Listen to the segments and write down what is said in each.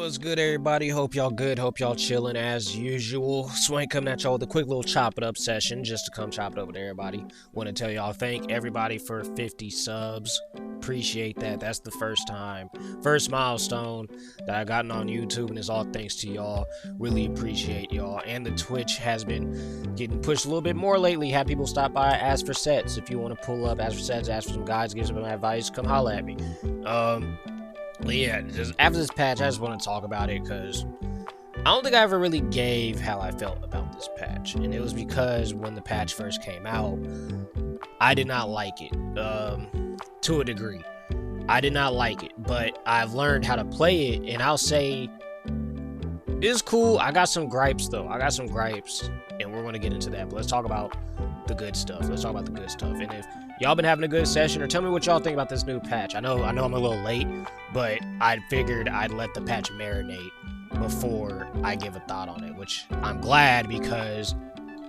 What's good, everybody? Hope y'all good. Hope y'all chilling as usual. Swank coming at y'all with a quick little chop it up session just to come chop it up with everybody. Want to tell y'all thank everybody for 50 subs. Appreciate that. That's the first milestone that I gotten on YouTube, and it's all thanks to y'all. Really appreciate y'all. And the Twitch has been getting pushed a little bit more lately. Had people stop by, ask for sets. If you want to pull up, ask for sets, ask for some guides, give some advice, come holla at me. But yeah, just after this patch, I just want to talk about it because I don't think I ever really gave how I felt about this patch. And it was because when the patch first came out, I did not like it, to a degree. I did not like it, but I've learned how to play it, and I'll say it's cool. I got some gripes, though. I got some gripes, and we're going to get into that. But let's talk about the good stuff. Let's talk about the good stuff. And if y'all been having a good session, or tell me what y'all think about this new patch. I know I'm a little late, but I figured I'd let the patch marinate before I give a thought on it, which I'm glad because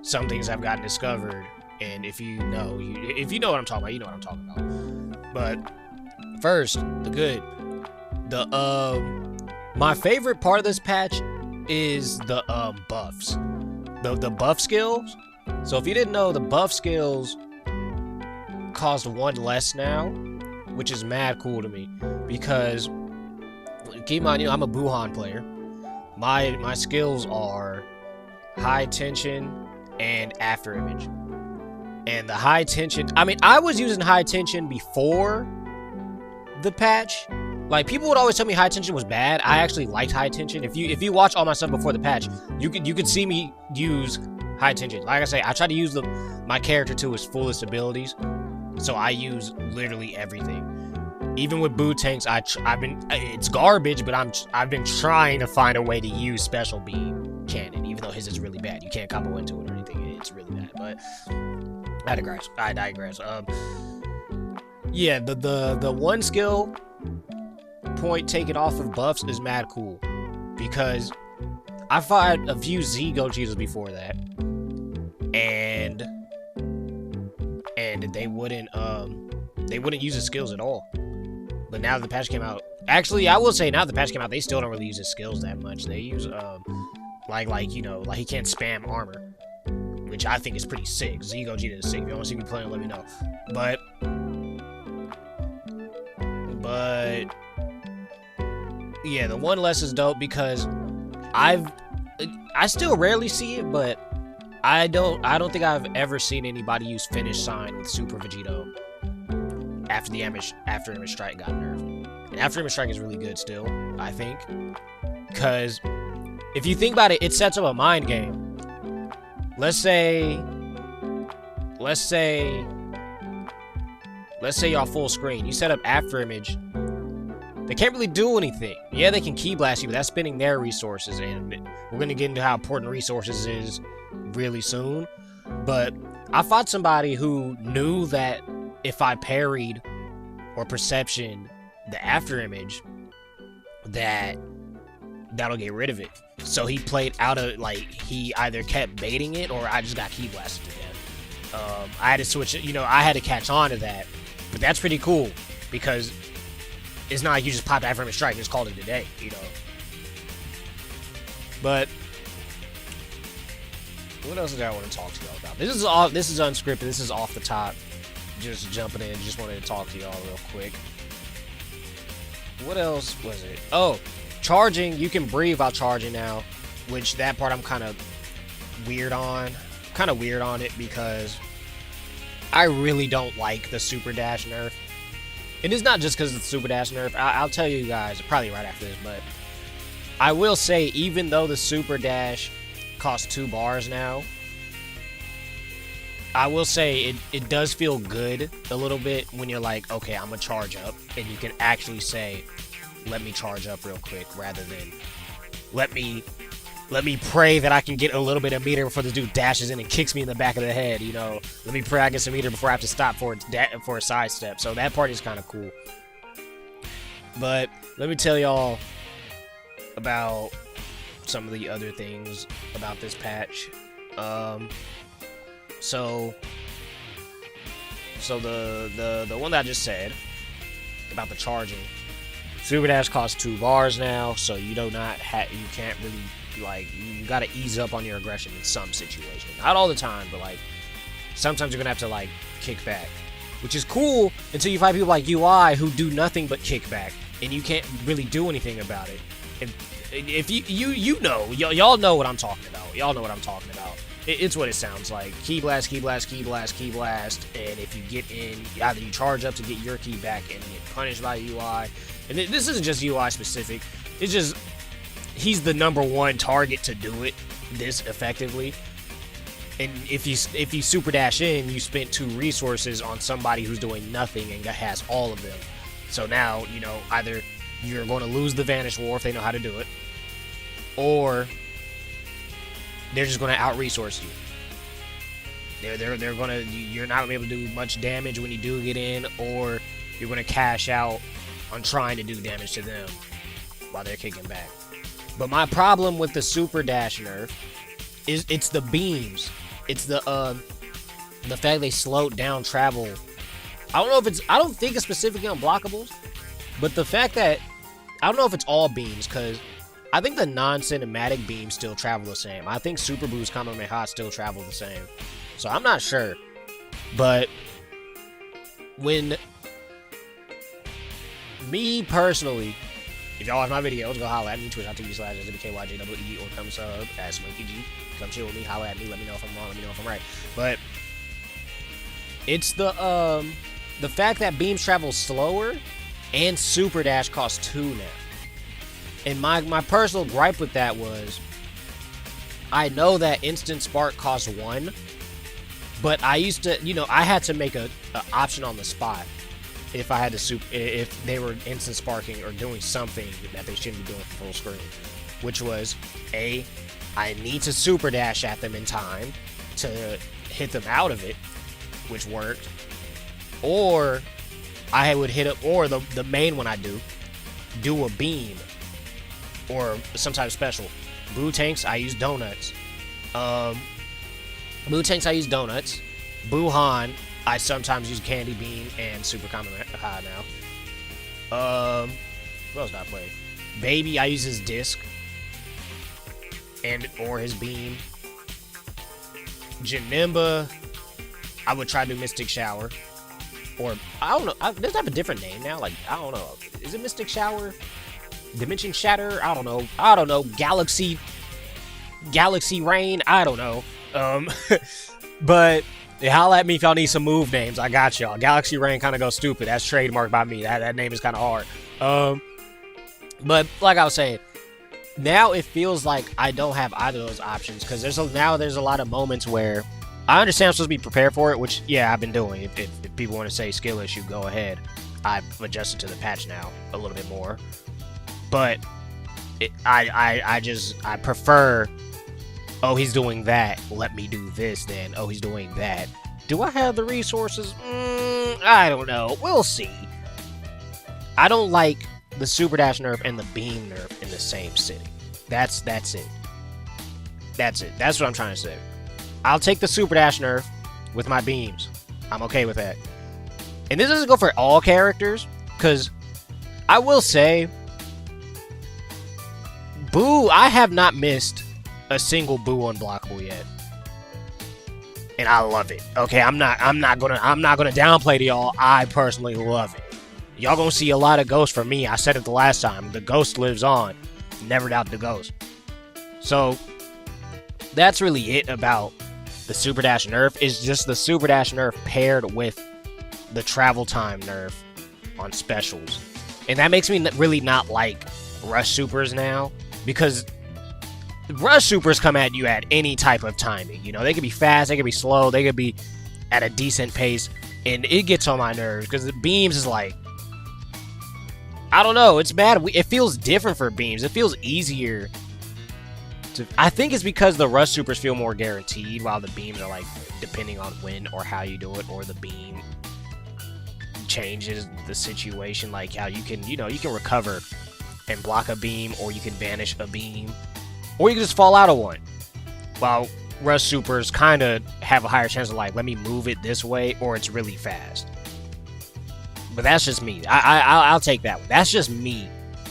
some things I've gotten discovered, and if you know what I'm talking about, you know what I'm talking about. But first, the good. My favorite part of this patch is the buffs. The buff skills. So if you didn't know, the buff skills cost one less now, which is mad cool to me because keep in mind, I'm a Buhan player. My skills are high tension and after image. And the high tension, I was using high tension before the patch. Like, people would always tell me high tension was bad. I actually liked high tension. If you watch all my stuff before the patch, you could see me use high tension. Like I say, I try to use my character to his fullest abilities. So I use literally everything. Even with boot tanks, it's garbage, but I've been trying to find a way to use special beam cannon, even though his is really bad. You can't combo into it or anything. It's really bad. But I digress. Yeah, the one skill point taken off of buffs is mad cool because I fought a few Z Gojitas before that, and they wouldn't use his skills at all. But now that the patch came out, actually, I will say now that the patch came out, they still don't really use his skills that much. They use like he can't spam armor, which I think is pretty sick. Z Gogeta is sick. If you want to see me playing, let me know. But yeah, the one less is dope because I still rarely see it, but I don't think I've ever seen anybody use finish sign with Super Vegito after the after image strike got nerfed. And after image strike is really good still, I think, because if you think about it, it sets up a mind game. Let's say y'all full screen. You set up after image. They can't really do anything. Yeah, they can key blast you, but that's spending their resources, and we're gonna get into how important resources is really soon. But I fought somebody who knew that if I parried or perception the after image, that'll get rid of it. So he played out of, he either kept baiting it or I just got key blasted to death. I had to switch it, I had to catch on to that. But that's pretty cool because it's not like you just popped after image strike and just called it a day, But what else did I want to talk to y'all about? This is unscripted. This is off the top. Just jumping in. Just wanted to talk to y'all real quick. What else was it? Oh, charging. You can breathe while charging now, which that part I'm kind of weird on. It because I really don't like the super dash nerf. And it's not just because of the super dash nerf. I'll tell you guys probably right after this, but I will say even though the super dash costs 2 bars now, I will say it does feel good a little bit when you're like, okay, I'm gonna charge up, and you can actually say, let me charge up real quick, rather than let me pray that I can get a little bit of meter before the dude dashes in and kicks me in the back of the head, Let me pray I get some meter before I have to stop for a sidestep. So that part is kind of cool. But let me tell y'all about some of the other things about this patch. So the one that I just said about the charging, Super dash costs 2 bars now, so you do not you can't really, like, you gotta ease up on your aggression in some situations. Not all the time, but like sometimes you're gonna have to like kick back, which is cool until you find people like UI who do nothing but kick back, and you can't really do anything about it. And if you know, y'all know what I'm talking about. Y'all know what I'm talking about. It's what it sounds like. Key blast, key blast, key blast, key blast, and if you get in, either you charge up to get your key back and get punished by UI. And this isn't just UI specific. It's just he's the #1 target to do it this effectively. And if you super dash in, you spent 2 resources on somebody who's doing nothing and has all of them. So now, you know, either you're going to lose the Vanish War if they know how to do it, or they're just going to out-resource you. They're going to, you're not going to be able to do much damage when you do get in, or you're going to cash out on trying to do damage to them while they're kicking back. But my problem with the super dash nerf is it's the beams. It's the fact they slowed down travel. I don't think it's specifically unblockables, but the fact that I don't know if it's all beams, because I think the non-cinematic beams still travel the same. I think Super Boost, Kamehameha still travel the same. So I'm not sure. But when me personally, if y'all watch my videos, go holla at me, twitch.tv/dbgt or come sub at SwinkyG. Come chill with me, holla at me, let me know if I'm wrong, let me know if I'm right. But it's the fact that beams travel slower and super dash costs 2 now. And my personal gripe with that was, I know that instant spark costs 1, but I used to, you know, I had to make a option on the spot if I had to if they were instant sparking or doing something that they shouldn't be doing for full screen, which was I need to super dash at them in time to hit them out of it, which worked, or I would hit up, or the main one I do a beam, or sometimes special. Blue tanks, I use donuts. Buhan, I sometimes use candy beam and super Kamehameha now. What else did I play? Baby, I use his disc or his beam. Janemba, I would try to do Mystic Shower. Or, I don't know, does it have a different name now? Like, I don't know. Is it Mystic Shower? Dimension Shatter? I don't know. Galaxy Rain? I don't know. But holla at me if y'all need some move names. I got y'all. Galaxy Rain kind of goes stupid. That's trademarked by me. That name is kind of hard. But like I was saying, now it feels like I don't have either of those options, because there's a lot of moments where I understand I'm supposed to be prepared for it, which, yeah, I've been doing. If people want to say skill issue, go ahead. I've adjusted to the patch now a little bit more. But I prefer, oh, he's doing that, let me do this then. Oh, he's doing that. Do I have the resources? I don't know. We'll see. I don't like the super dash nerf and the beam nerf in the same city. That's it. That's what I'm trying to say. I'll take the super dash nerf with my beams. I'm okay with that. And this doesn't go for all characters, because I will say, Boo, I have not missed a single Boo unblockable yet, and I love it. Okay, I'm not gonna downplay to y'all. I personally love it. Y'all gonna see a lot of ghosts from me. I said it the last time. The ghost lives on. Never doubt the ghost. So that's really it about the super dash nerf. Is just the super dash nerf paired with the travel time nerf on specials, and that makes me really not like rush supers now, because rush supers come at you at any type of timing. You know, they could be fast, they could be slow, they could be at a decent pace, and it gets on my nerves, because the beams is like, I don't know, it's bad. It feels different for beams. It feels easier to, I think it's because the rush supers feel more guaranteed, while the beams are like depending on when or how you do it, or the beam changes the situation, like how you can, you know, you can recover and block a beam, or you can vanish a beam, or you can just fall out of one. While rush supers kind of have a higher chance of like, let me move it this way, or it's really fast. But that's just me. I'll take that one. That's just me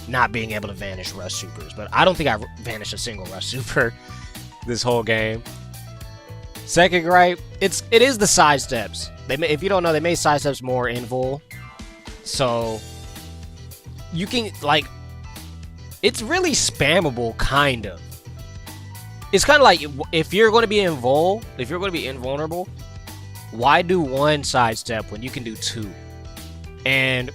not being able to vanish rush supers. But I don't think I vanished a single rush super this whole game. Second gripe, it is the side steps. If you don't know, they made side steps more in Vol. So you can, like, it's really spammable, kind of. It's kind of like, if you're going to be if you're going to be invulnerable, why do one sidestep when you can do two? And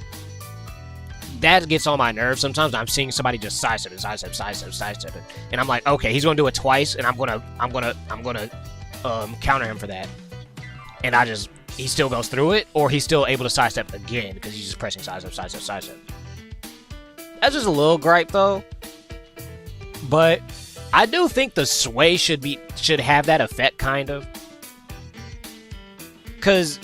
that gets on my nerves sometimes. I'm seeing somebody just sidestep it, and I'm like, okay, he's going to do it twice, and I'm gonna counter him for that. And he still goes through it, or he's still able to sidestep again because he's just pressing sidestep. That's just a little gripe though. But I do think the sway should have that effect, kind of. Cause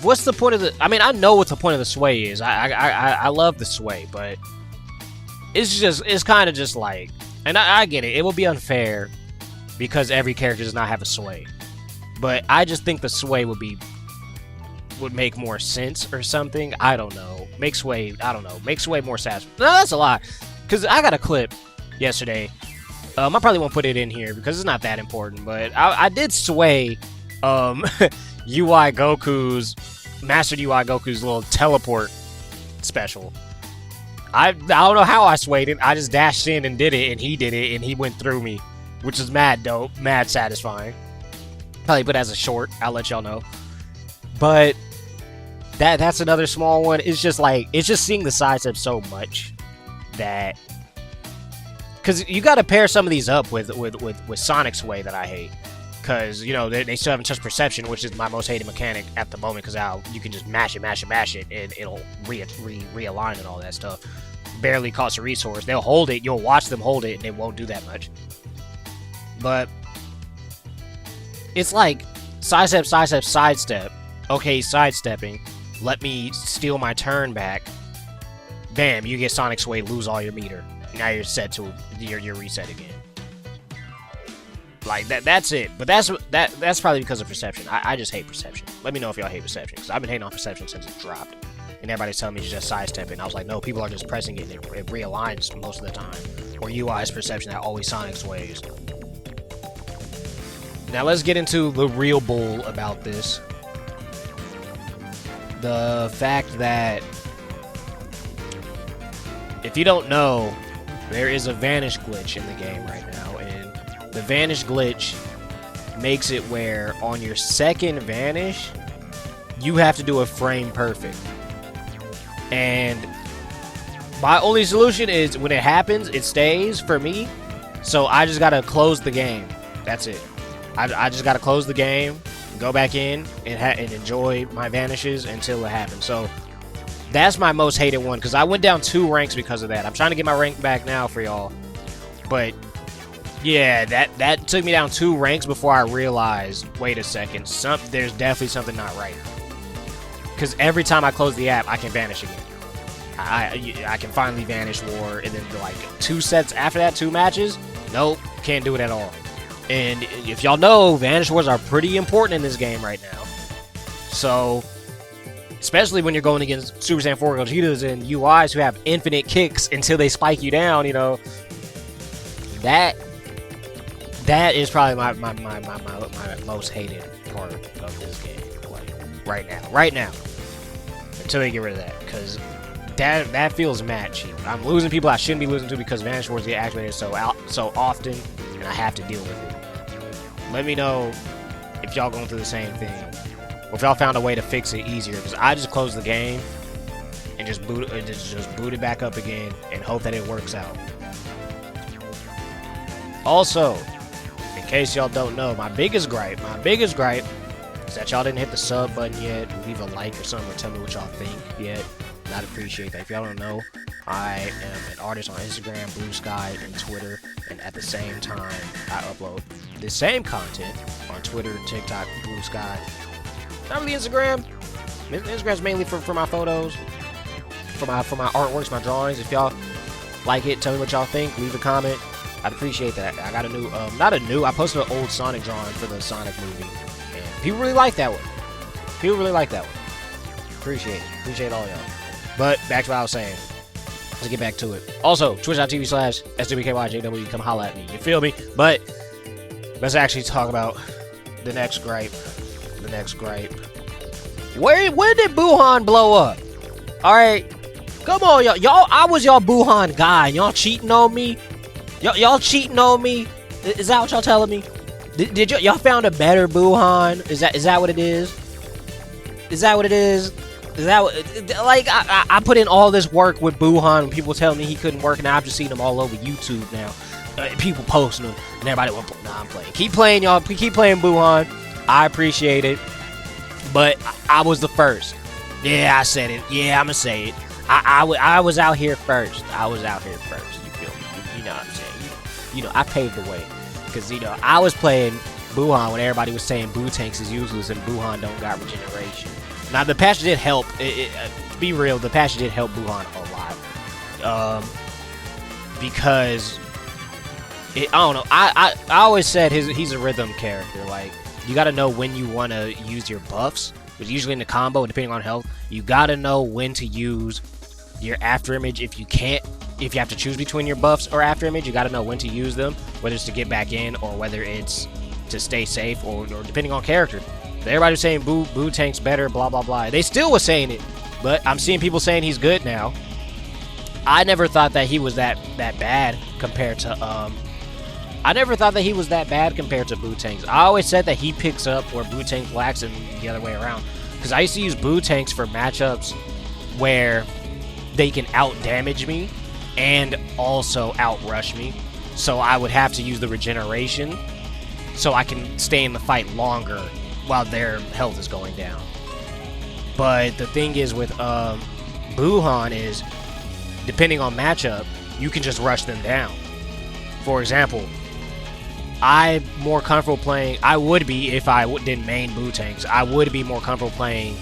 what's the point of the? I mean, I know what the point of the sway is. I love the sway, but it's kind of just like, and I get it. It will be unfair because every character does not have a sway. But I just think the sway would make more sense or something. I don't know. Make sway more satisfying. No, that's a lot. Because I got a clip yesterday. I probably won't put it in here because it's not that important. But I did sway Mastered UI Goku's little teleport special. I don't know how I swayed it. I just dashed in and did it, and he did it, and he went through me. Which is mad dope. Mad satisfying. Probably put it as a short. I'll let y'all know. But that's another small one. It's just seeing the sidestep so much that, because you got to pair some of these up with Sonic's way that I hate, because you know they still haven't touched perception, which is my most hated mechanic at the moment, because you can just mash it, and it'll realign and all that stuff. Barely costs a resource. They'll hold it. You'll watch them hold it, and it won't do that much. But it's like sidestep. Okay, sidestepping. Let me steal my turn back. Bam, you get Sonic Sway, lose all your meter. Now you're set to your reset again. Like that's it. But that's probably because of perception. I just hate perception. Let me know if y'all hate perception, because I've been hating on perception since it dropped. And everybody's telling me to just sidestep it. And I was like, no, people are just pressing it and it realigns most of the time. Or UI's perception that always Sonic Sways. Now let's get into the real bull about this. The fact that, if you don't know, there is a vanish glitch in the game right now, and the vanish glitch makes it where on your second vanish, you have to do a frame perfect. And my only solution is when it happens, it stays for me, so I just gotta close the game. That's it. I just gotta close the game, go back in, and enjoy my vanishes until it happens. So that's my most hated one, because I went down 2 ranks because of that. I'm trying to get my rank back now for y'all, but yeah, that took me down 2 ranks before I realized, wait a second, there's definitely something not right. Because every time I close the app, I can vanish again. I can finally vanish war, and then like 2 sets after that, 2 matches, nope, can't do it at all. And if y'all know, vanish wars are pretty important in this game right now. So, especially when you're going against Super Saiyan 4 Gogetas and UIs who have infinite kicks until they spike you down, you know. That is probably my most hated part of this game. Like, right now. Until they get rid of that, because that feels mad cheap. I'm losing people I shouldn't be losing to because vanish wars get activated so often, and I have to deal with it. Let me know if y'all going through the same thing, or if y'all found a way to fix it easier. Because I just closed the game and just boot it back up again and hope that it works out. Also, in case y'all don't know, my biggest gripe is that y'all didn't hit the sub button yet, leave a like or something, or tell me what y'all think yet. I'd appreciate that. If y'all don't know, I am an artist on Instagram, Blue Sky, and Twitter, and at the same time, I upload the same content on Twitter, TikTok, Blue Sky. Not really Instagram. Instagram's mainly for my photos, for my artworks, my drawings. If y'all like it, tell me what y'all think. Leave a comment. I'd appreciate that. I got a new, I posted an old Sonic drawing for the Sonic movie, and people really like that one. Appreciate it. Appreciate all y'all. But back to what I was saying. Let's get back to it. Also, twitch.tv/SWKYJW. Come holla at me. You feel me? But let's actually talk about the next gripe. The next gripe. When did Buhan blow up? Alright. Come on, y'all. I was y'all Buhan guy. Y'all cheating on me? Y'all cheating on me? Is that what y'all telling me? Did y'all found a better Buhan? Is that what it is? Is that what it is? Is that what, like, I put in all this work with Buhan, and people telling me he couldn't work, and I've just seen him all over YouTube now. People posting them, and everybody went, nah, I'm playing. Keep playing, y'all. Keep playing Buhan. I appreciate it. But I was the first. Yeah, I said it. Yeah, I'm gonna say it. I was out here first. I was out here first. You feel me? You know what I'm saying? You know, I paved the way. Because, you know, I was playing Buhan when everybody was saying Boo Tanks is useless and Buhan don't got regeneration. Now, the patch did help. To be real, the patch did help Buhan a lot. Because, I don't know. I always said he's a rhythm character. Like, you got to know when you want to use your buffs. But usually in the combo, depending on health, you got to know when to use your after image. If you have to choose between your buffs or after image, you got to know when to use them. Whether it's to get back in or whether it's to stay safe or depending on character. Everybody was saying Boo Tank's better, blah, blah, blah. They still was saying it, but I'm seeing people saying he's good now. I never thought that he was that bad compared to, I never thought that he was that bad compared to Boo Tanks. I always said that he picks up where Boo Tanks lacks and the other way around. Because I used to use Boo Tanks for matchups where they can out-damage me and also out-rush me. So I would have to use the regeneration so I can stay in the fight longer while their health is going down. But the thing is with Buhan is, depending on matchup, you can just rush them down. For example, I'm more comfortable playing, I would be if I didn't main Boo Tanks, I would be more comfortable playing,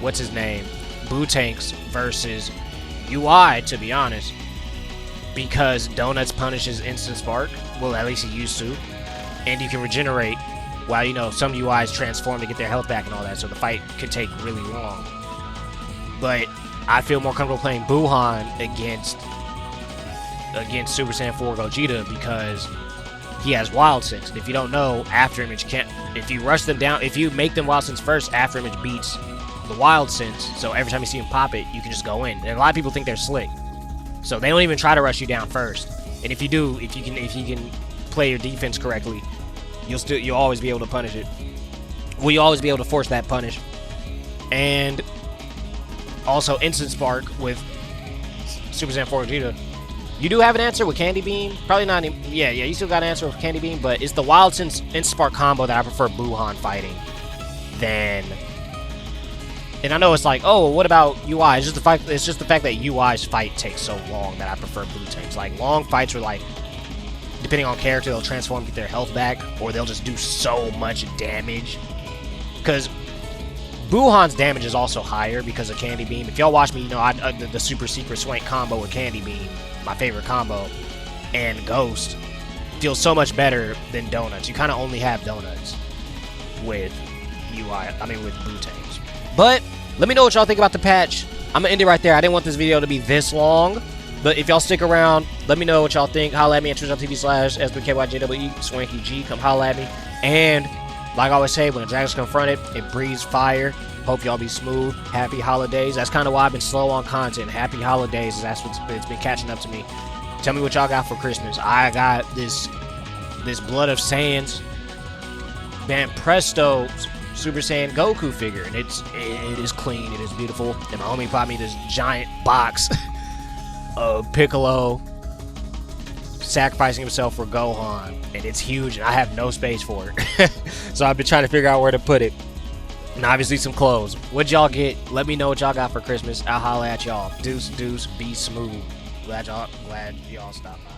what's his name, Boo Tanks versus UI, to be honest, because Donuts punishes instant spark, well, at least he used to, and you can regenerate while, you know, some UIs transform to get their health back and all that, so the fight could take really long. But I feel more comfortable playing Buhan against Super Saiyan 4 Gogeta because he has Wild Sense. And if you don't know, After Image can't, if you rush them down, if you make them Wild Sense first, After Image beats the Wild Sense, so every time you see him pop it, you can just go in. And a lot of people think they're slick, so they don't even try to rush you down first. And if you do, if you can play your defense correctly, you'll always be able to punish it. Well, you'll always be able to force that punish. And also Instant Spark with Super Saiyan 4 Gogeta. You do have an answer with Candy Beam. Probably not. Yeah, you still got an answer with Candy Beam, but it's the Wild Sense Instant Spark combo that I prefer Buhan fighting than. And I know it's like, oh, what about UI? It's just the fact that UI's fight takes so long that I prefer Boo Tanks. Like, long fights are like, depending on character, they'll transform, get their health back, or they'll just do so much damage. Because Buhan's damage is also higher because of Candy Beam. If y'all watch me, you know the Super Secret Swank combo with Candy Beam, my favorite combo, and Ghost feels so much better than Donuts. You kind of only have Donuts with with Boo Tanks. But let me know what y'all think about the patch. I'm gonna end it right there. I didn't want this video to be this long, but if y'all stick around, let me know what y'all think. Holla at me at twitch.tv/SBKYJWE, SwankyG. Come holla at me. And like I always say, when a dragon's confronted, it breathes fire. Hope y'all be smooth. Happy holidays. That's kind of why I've been slow on content. Happy holidays. That's what's been catching up to me. Tell me what y'all got for Christmas. I got this Blood of Saiyans, man, Presto Super Saiyan Goku figure, and it is clean. It is beautiful. And my homie bought me this giant box of Piccolo sacrificing himself for Gohan, and it's huge, and I have no space for it. So I've been trying to figure out where to put it. And obviously some clothes. What'd y'all get? Let me know what y'all got for Christmas. I'll holla at y'all. Deuce, be smooth. Glad y'all stopped by.